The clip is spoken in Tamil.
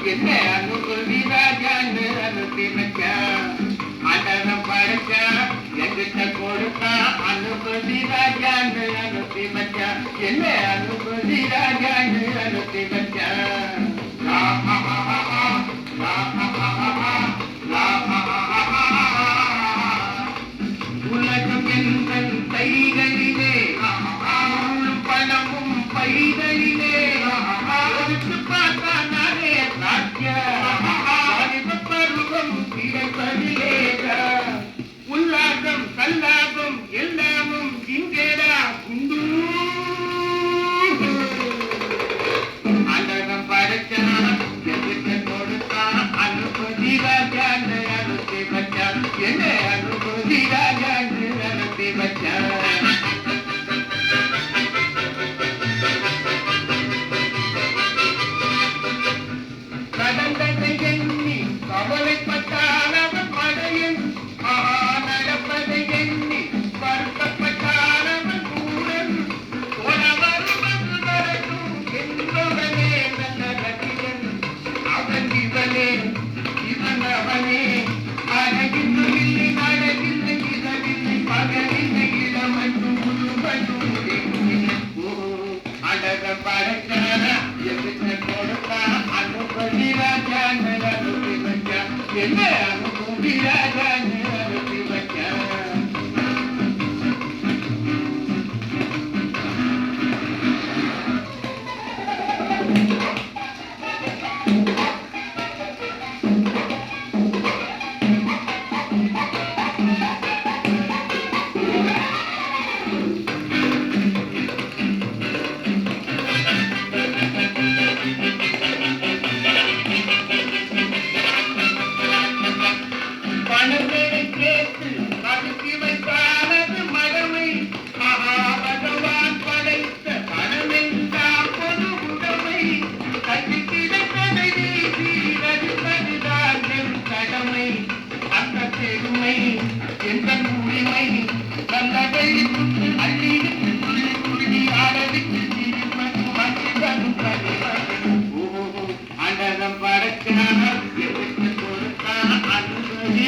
என்ன அனுபவி ராஜான்னு அனுப்பி வச்சா ஆண்டவன் படைச்சா எங்கிட்ட கொடுத்தா அனுபவி ராஜான்னு அனுப்பி வச்சா என்ன அனுபவி ராஜான்னு அனுப்பி வச்சா உலகம் எங்கள் கைகளிலே பணமும் பைகளிலே பார்த்தா நானே பருவம் கிடைப்பதிலே உல்லாசம் கல்லாபம் எல்லாமும் இங்கேடா உண்டு அழகம் படைச்சா எதிர்க்க கொடுத்தா அனுபதி ராஜான்னு அனுப்பி வச்சா என்ன அனுபதி ராஜான்னு அனுப்பி வச்சா கடந்ததை எண்ணி கவலைப்பட்டால் அவன் படையன் நடப்பதை எண்ணி வருத்தப்பட்டால் அவன் கூடன் வரட்டும் என்பவனே நல்ல ரசிகன் அவன் இவனே இவன் அவனே அழகில்லை அழகில்லை இரவில்லை பகலில்லை இளமட்டும் முழுவதும் அழக படைக்கான எதிர்க்க கொடுத்தா அனுபவி ராஜான்னு அனுப்பி வச்சா என்ன அனுபவி ராஜான்னு அனுப்பி வச்சா பணத்தை கேட்டு அனுப்பி வைத்தானது மடமை மகாபகவான் படைத்த பணமெல்லாம் பொது உடமை கட்டி கிடைப்பதை வீசி ரசிப்பதுதான் என் கடமை அந்த பெருமை எந்த உரிமை நல்லதை அள்ளி துள்ளி துள்ளி ஆடவிட்டு சிரிப்பது மனிதனும் அண்டகம் படைத்தான எதிர்த்து கொடுத்தான் அனுபவி